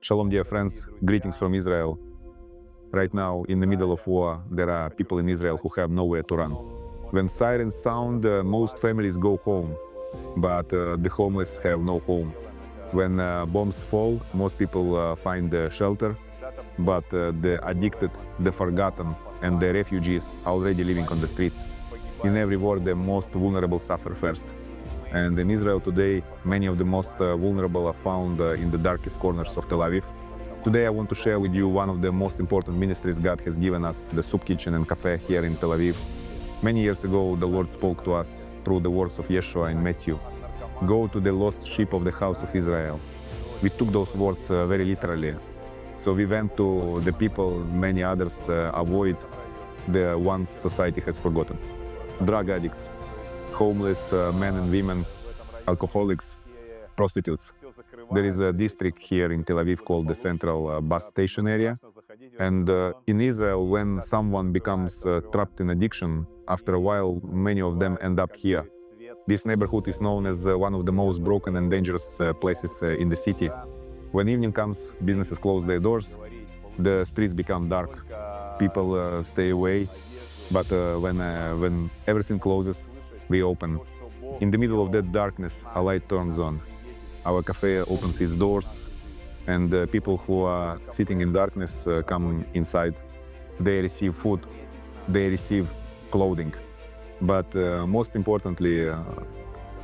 Shalom, dear friends. Greetings from Israel. Right now, in the middle of war, there are people in Israel who have nowhere to run. When sirens sound, most families go home, but the homeless have no home. When bombs fall, most people find shelter, but the addicted, the forgotten, and the refugees are already living on the streets. In every war, the most vulnerable suffer first. And in Israel today, many of the most vulnerable are found in the darkest corners of Tel Aviv. Today I want to share with you one of the most important ministries God has given us, the soup kitchen and cafe here in Tel Aviv. Many years ago, the Lord spoke to us through the words of Yeshua in Matthew. Go to the lost sheep of the house of Israel. We took those words very literally. So we went to the people many others avoid, the ones society has forgotten. Drug addicts, homeless men and women, alcoholics, prostitutes. There is a district here in Tel Aviv called the Central Bus Station area. And in Israel, when someone becomes trapped in addiction, after a while, many of them end up here. This neighborhood is known as one of the most broken and dangerous places in the city. When evening comes, businesses close their doors, the streets become dark, people stay away. But when everything closes, we open. In the middle of that darkness, a light turns on. Our cafe opens its doors, and the people who are sitting in darkness come inside. They receive food, they receive clothing. But most importantly,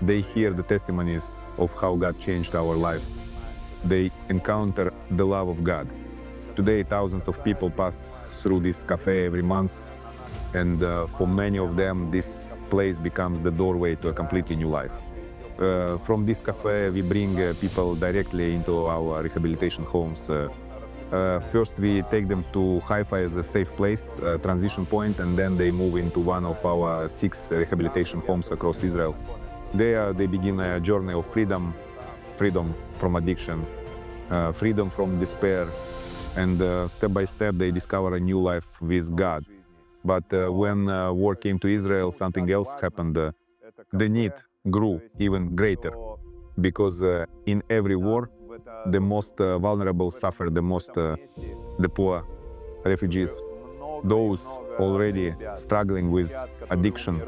they hear the testimonies of how God changed our lives. They encounter the love of God. Today, thousands of people pass through this cafe every month, and for many of them, this place becomes the doorway to a completely new life. From this cafe, we bring people directly into our rehabilitation homes. First, we take them to Haifa as a safe place, a transition point, and then they move into one of our 6 rehabilitation homes across Israel. There, they begin a journey of freedom, freedom from addiction, freedom from despair, and step by step, they discover a new life with God. But when war came to Israel, something else happened. The need grew even greater, because in every war, the most vulnerable suffer the most, the poor, refugees, those already struggling with addiction.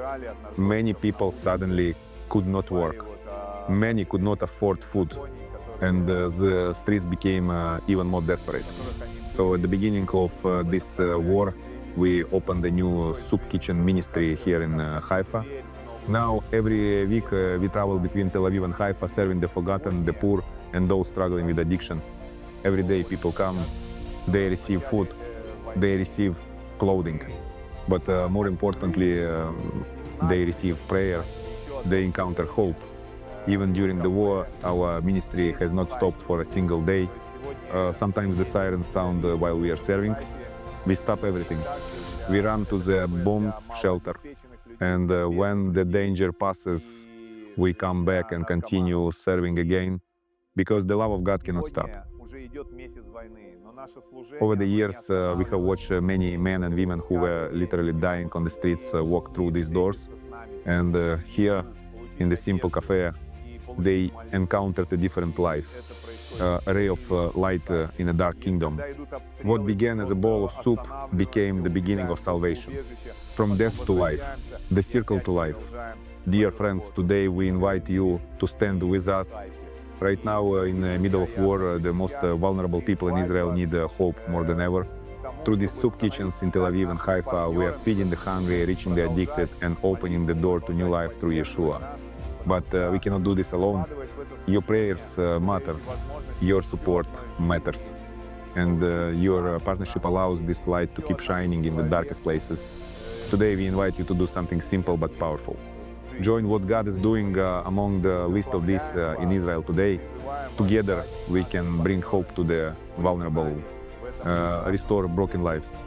Many people suddenly could not work. Many could not afford food, and the streets became even more desperate. So at the beginning of this war, we opened a new soup kitchen ministry here in Haifa. Now, every week, we travel between Tel Aviv and Haifa, serving the forgotten, the poor, and those struggling with addiction. Every day, people come, they receive food, they receive clothing. But more importantly, they receive prayer, they encounter hope. Even during the war, our ministry has not stopped for a single day. Sometimes the sirens sound while we are serving. We stop everything. We run to the bomb shelter. And when the danger passes, we come back and continue serving again, because the love of God cannot stop. Over the years, we have watched many men and women who were literally dying on the streets walk through these doors. And here, in the simple cafe, they encountered a different life, a ray of light in a dark kingdom. What began as a bowl of soup became the beginning of salvation. From death to life, the circle to life. Dear friends, today we invite you to stand with us. Right now, in the middle of war, the most vulnerable people in Israel need hope more than ever. Through these soup kitchens in Tel Aviv and Haifa, we are feeding the hungry, reaching the addicted, and opening the door to new life through Yeshua. But we cannot do this alone. Your prayers matter. Your support matters. And your partnership allows this light to keep shining in the darkest places. Today we invite you to do something simple but powerful. Join what God is doing among the list of this in Israel today. Together we can bring hope to the vulnerable, restore broken lives,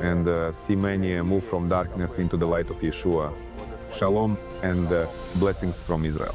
and see many move from darkness into the light of Yeshua. Shalom and blessings from Israel.